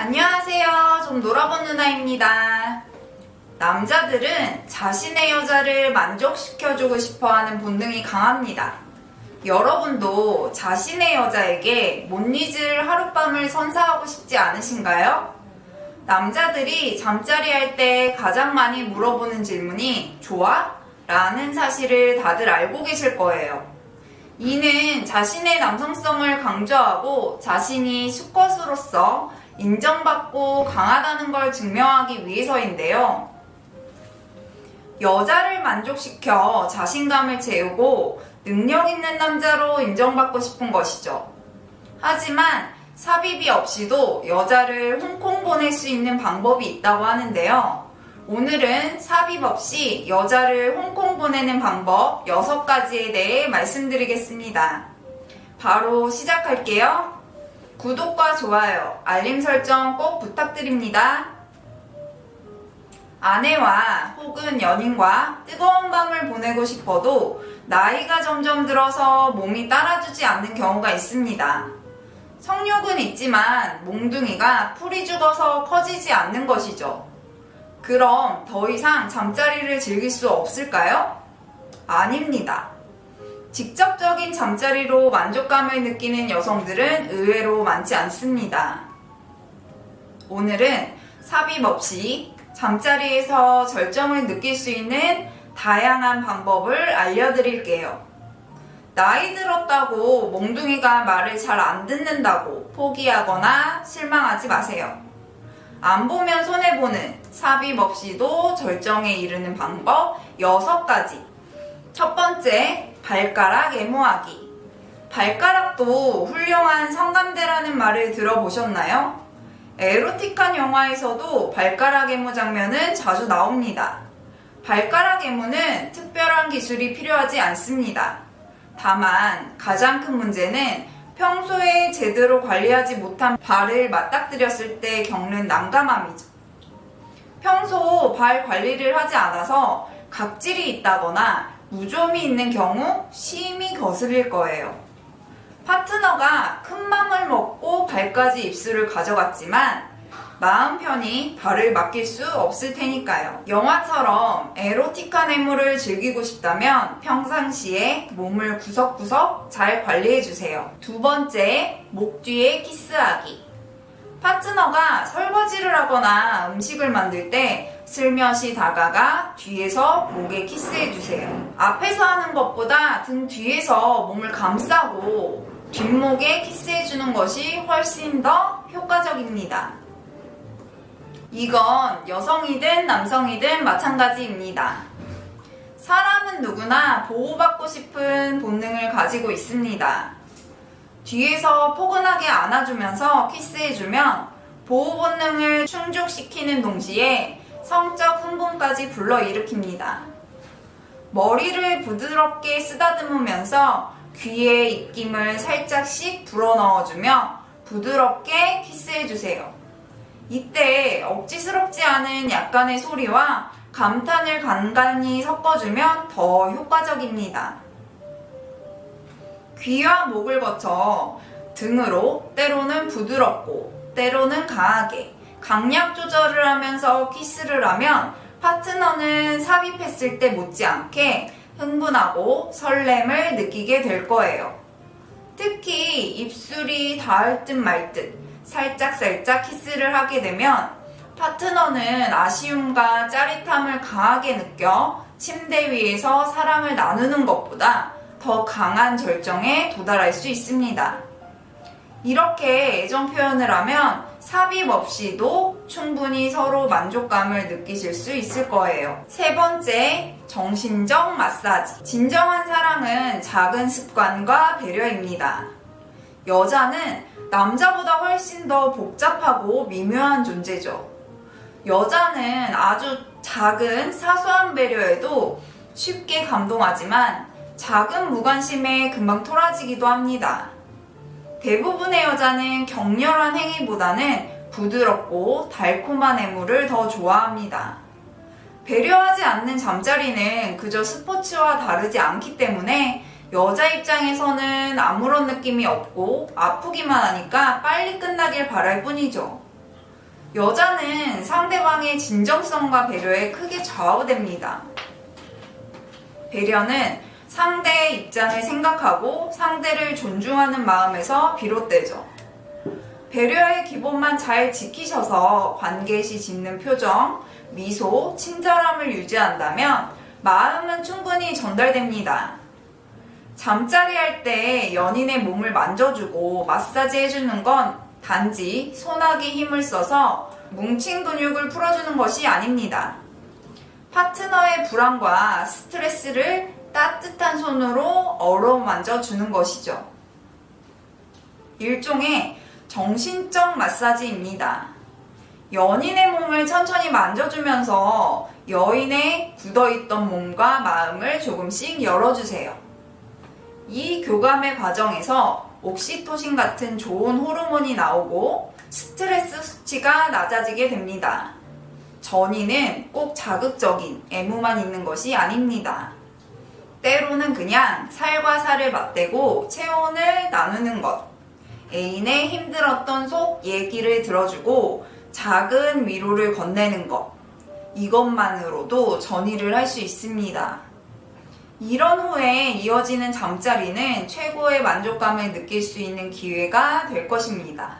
안녕하세요. 좀 놀아본 누나입니다. 남자들은 자신의 여자를 만족시켜주고 싶어하는 본능이 강합니다. 여러분도 자신의 여자에게 못 잊을 하룻밤을 선사하고 싶지 않으신가요? 남자들이 잠자리 할 때 가장 많이 물어보는 질문이 좋아? 라는 사실을 다들 알고 계실 거예요. 이는 자신의 남성성을 강조하고 자신이 수컷으로서 인정받고 강하다는 걸 증명하기 위해서인데요. 여자를 만족시켜 자신감을 채우고 능력 있는 남자로 인정받고 싶은 것이죠. 하지만 삽입이 없이도 여자를 홍콩 보낼 수 있는 방법이 있다고 하는데요. 오늘은 삽입 없이 여자를 홍콩 보내는 방법 6가지에 대해 말씀드리겠습니다. 바로 시작할게요. 구독과 좋아요, 알림 설정 꼭 부탁드립니다. 아내와 혹은 연인과 뜨거운 밤을 보내고 싶어도 나이가 점점 들어서 몸이 따라주지 않는 경우가 있습니다. 성욕은 있지만 몽둥이가 풀이 죽어서 커지지 않는 것이죠. 그럼 더 이상 잠자리를 즐길 수 없을까요? 아닙니다. 직접적인 잠자리로 만족감을 느끼는 여성들은 의외로 많지 않습니다. 오늘은 삽입 없이 잠자리에서 절정을 느낄 수 있는 다양한 방법을 알려드릴게요. 나이 들었다고 몽둥이가 말을 잘 안 듣는다고 포기하거나 실망하지 마세요. 안 보면 손해보는 삽입 없이도 절정에 이르는 방법 6가지. 첫 번째, 발가락 애무하기. 발가락도 훌륭한 성감대라는 말을 들어보셨나요? 에로틱한 영화에서도 발가락 애무 장면은 자주 나옵니다. 발가락 애무는 특별한 기술이 필요하지 않습니다. 다만 가장 큰 문제는 평소에 제대로 관리하지 못한 발을 맞닥뜨렸을 때 겪는 난감함이죠. 평소 발 관리를 하지 않아서 각질이 있다거나 무좀이 있는 경우 심히 거슬릴 거예요. 파트너가 큰 맘을 먹고 발까지 입술을 가져갔지만 마음 편히 발을 맡길 수 없을 테니까요. 영화처럼 에로틱한 애무를 즐기고 싶다면 평상시에 몸을 구석구석 잘 관리해주세요. 두 번째, 목 뒤에 키스하기. 파트너가 설거지를 하거나 음식을 만들 때 슬며시 다가가 뒤에서 목에 키스해주세요. 앞에서 하는 것보다 등 뒤에서 몸을 감싸고 뒷목에 키스해주는 것이 훨씬 더 효과적입니다. 이건 여성이든 남성이든 마찬가지입니다. 사람은 누구나 보호받고 싶은 본능을 가지고 있습니다. 뒤에서 포근하게 안아주면서 키스해주면 보호 본능을 충족시키는 동시에 성적 흥분까지 불러일으킵니다. 머리를 부드럽게 쓰다듬으면서 귀에 입김을 살짝씩 불어넣어주며 부드럽게 키스해주세요. 이때 억지스럽지 않은 약간의 소리와 감탄을 간간히 섞어주면 더 효과적입니다. 귀와 목을 거쳐 등으로 때로는 부드럽고 때로는 강하게 강약 조절을 하면서 키스를 하면 파트너는 삽입했을 때 못지않게 흥분하고 설렘을 느끼게 될 거예요. 특히 입술이 닿을 듯 말 듯 살짝살짝 키스를 하게 되면 파트너는 아쉬움과 짜릿함을 강하게 느껴 침대 위에서 사랑을 나누는 것보다 더 강한 절정에 도달할 수 있습니다. 이렇게 애정 표현을 하면 삽입 없이도 충분히 서로 만족감을 느끼실 수 있을 거예요. 세 번째, 정신적 마사지. 진정한 사랑은 작은 습관과 배려입니다. 여자는 남자보다 훨씬 더 복잡하고 미묘한 존재죠. 여자는 아주 작은 사소한 배려에도 쉽게 감동하지만 작은 무관심에 금방 토라지기도 합니다. 대부분의 여자는 격렬한 행위보다는 부드럽고 달콤한 애무를 더 좋아합니다. 배려하지 않는 잠자리는 그저 스포츠와 다르지 않기 때문에 여자 입장에서는 아무런 느낌이 없고 아프기만 하니까 빨리 끝나길 바랄 뿐이죠. 여자는 상대방의 진정성과 배려에 크게 좌우됩니다. 배려는 상대의 입장을 생각하고 상대를 존중하는 마음에서 비롯되죠. 배려의 기본만 잘 지키셔서 관계 시 짓는 표정, 미소, 친절함을 유지한다면 마음은 충분히 전달됩니다. 잠자리 할 때 연인의 몸을 만져주고 마사지 해주는 건 단지 손아귀 힘을 써서 뭉친 근육을 풀어주는 것이 아닙니다. 파트너의 불안과 스트레스를 따뜻한 손으로 어루만져 주는 것이죠. 일종의 정신적 마사지입니다. 연인의 몸을 천천히 만져주면서 여인의 굳어있던 몸과 마음을 조금씩 열어주세요. 이 교감의 과정에서 옥시토신 같은 좋은 호르몬이 나오고 스트레스 수치가 낮아지게 됩니다. 전이는 꼭 자극적인 애무만 있는 것이 아닙니다. 때로는 그냥 살과 살을 맞대고 체온을 나누는 것, 애인의 힘들었던 속 얘기를 들어주고 작은 위로를 건네는 것, 이것만으로도 전이를 할 수 있습니다. 이런 후에 이어지는 잠자리는 최고의 만족감을 느낄 수 있는 기회가 될 것입니다.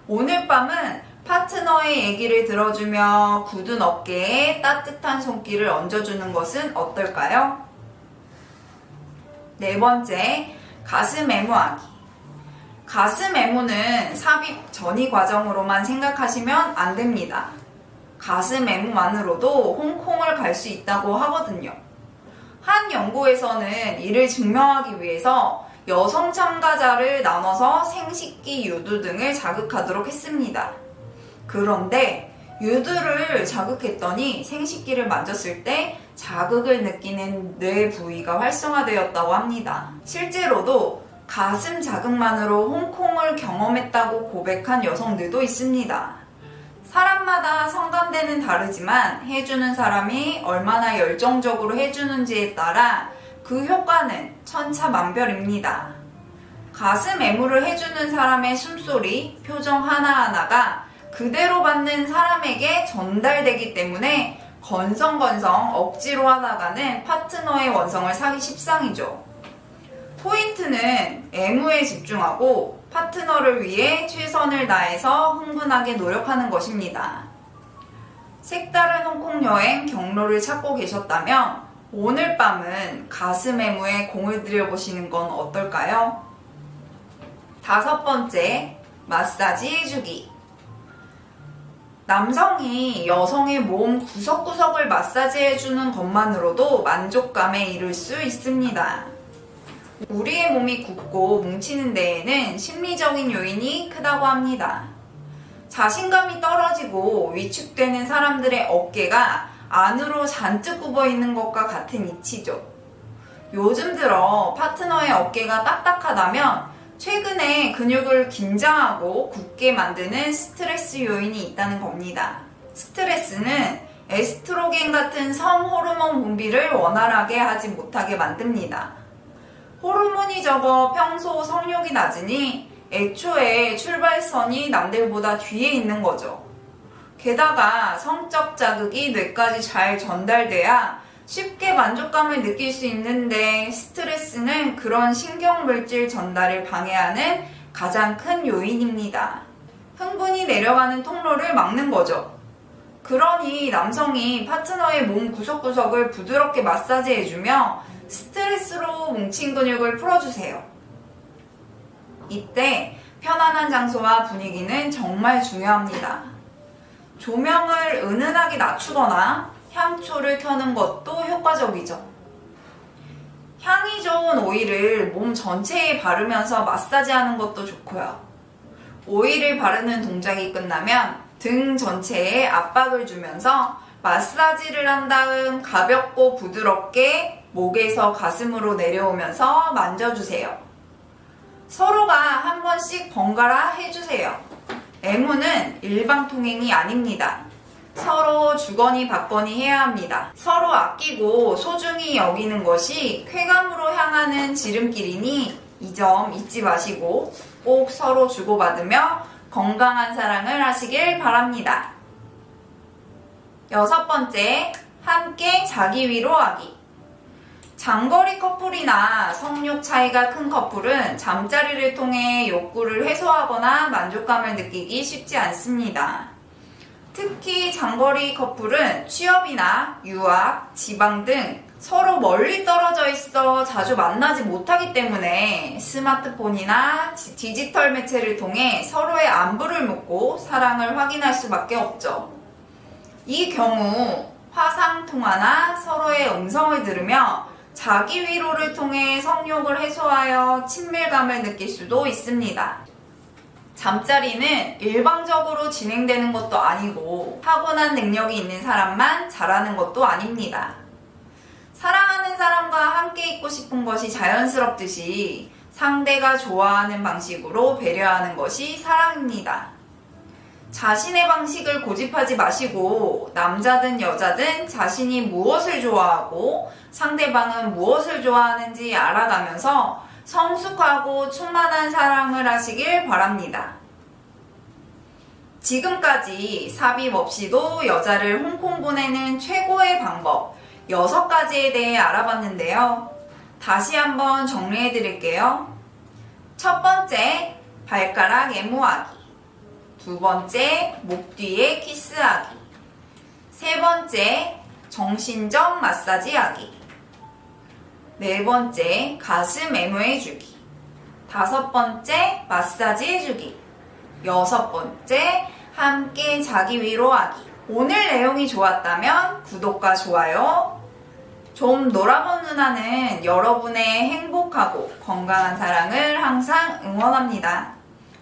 오늘 밤은 파트너의 얘기를 들어주며 굳은 어깨에 따뜻한 손길을 얹어주는 것은 어떨까요? 네 번째, 가슴 애무하기. 가슴 애무는 삽입 전이 과정으로만 생각하시면 안 됩니다. 가슴 애무만으로도 홍콩을 갈 수 있다고 하거든요. 한 연구에서는 이를 증명하기 위해서 여성 참가자를 나눠서 생식기 유두 등을 자극하도록 했습니다. 그런데 유두를 자극했더니 생식기를 만졌을 때 자극을 느끼는 뇌 부위가 활성화되었다고 합니다. 실제로도 가슴 자극만으로 홍콩을 경험했다고 고백한 여성들도 있습니다. 사람마다 성감대는 다르지만 해주는 사람이 얼마나 열정적으로 해주는지에 따라 그 효과는 천차만별입니다. 가슴 애무를 해주는 사람의 숨소리, 표정 하나하나가 그대로 받는 사람에게 전달되기 때문에 건성건성 억지로 하다가는 파트너의 원성을 사기 십상이죠. 포인트는 애무에 집중하고 파트너를 위해 최선을 다해서 흥분하게 노력하는 것입니다. 색다른 홍콩 여행 경로를 찾고 계셨다면 오늘 밤은 가슴 애무에 공을 들여보시는 건 어떨까요? 다섯 번째, 마사지 해주기. 남성이 여성의 몸 구석구석을 마사지해주는 것만으로도 만족감에 이를 수 있습니다. 우리의 몸이 굳고 뭉치는 데에는 심리적인 요인이 크다고 합니다. 자신감이 떨어지고 위축되는 사람들의 어깨가 안으로 잔뜩 굽어 있는 것과 같은 이치죠. 요즘 들어 파트너의 어깨가 딱딱하다면 최근에 근육을 긴장하고 굳게 만드는 스트레스 요인이 있다는 겁니다. 스트레스는 에스트로겐 같은 성 호르몬 분비를 원활하게 하지 못하게 만듭니다. 호르몬이 적어 평소 성욕이 낮으니 애초에 출발선이 남들보다 뒤에 있는 거죠. 게다가 성적 자극이 뇌까지 잘 전달돼야 쉽게 만족감을 느낄 수 있는데 스트레스는 그런 신경물질 전달을 방해하는 가장 큰 요인입니다. 흥분이 내려가는 통로를 막는 거죠. 그러니 남성이 파트너의 몸 구석구석을 부드럽게 마사지해주며 스트레스로 뭉친 근육을 풀어주세요. 이때 편안한 장소와 분위기는 정말 중요합니다. 조명을 은은하게 낮추거나 향초를 켜는 것도 효과적이죠. 향이 좋은 오일을 몸 전체에 바르면서 마사지하는 것도 좋고요. 오일을 바르는 동작이 끝나면 등 전체에 압박을 주면서 마사지를 한 다음 가볍고 부드럽게 목에서 가슴으로 내려오면서 만져주세요. 서로가 한 번씩 번갈아 해주세요. 애무는 일방통행이 아닙니다. 서로 주거니 받거니 해야 합니다. 서로 아끼고 소중히 여기는 것이 쾌감으로 향하는 지름길이니 이 점 잊지 마시고 꼭 서로 주고받으며 건강한 사랑을 하시길 바랍니다. 6번째, 함께 자기 위로하기. 장거리 커플이나 성욕 차이가 큰 커플은 잠자리를 통해 욕구를 해소하거나 만족감을 느끼기 쉽지 않습니다. 특히 장거리 커플은 취업이나 유학, 지방 등 서로 멀리 떨어져 있어 자주 만나지 못하기 때문에 스마트폰이나 디지털 매체를 통해 서로의 안부를 묻고 사랑을 확인할 수밖에 없죠. 이 경우 화상통화나 서로의 음성을 들으며 자기 위로를 통해 성욕을 해소하여 친밀감을 느낄 수도 있습니다. 잠자리는 일방적으로 진행되는 것도 아니고 타고난 능력이 있는 사람만 잘하는 것도 아닙니다. 사랑하는 사람과 함께 있고 싶은 것이 자연스럽듯이 상대가 좋아하는 방식으로 배려하는 것이 사랑입니다. 자신의 방식을 고집하지 마시고 남자든 여자든 자신이 무엇을 좋아하고 상대방은 무엇을 좋아하는지 알아가면서 성숙하고 충만한 사랑을 하시길 바랍니다. 지금까지 삽입 없이도 여자를 홍콩 보내는 최고의 방법 6가지에 대해 알아봤는데요. 다시 한번 정리해 드릴게요. 첫 번째, 발가락 애무하기. 두 번째, 목 뒤에 키스하기. 세 번째, 정신적 마사지하기. 네 번째, 가슴 애무해주기. 다섯 번째, 마사지해주기. 여섯 번째, 함께 자기 위로하기. 오늘 내용이 좋았다면 구독과 좋아요. 좀 놀아본 누나는 여러분의 행복하고 건강한 사랑을 항상 응원합니다.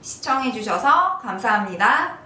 시청해주셔서 감사합니다.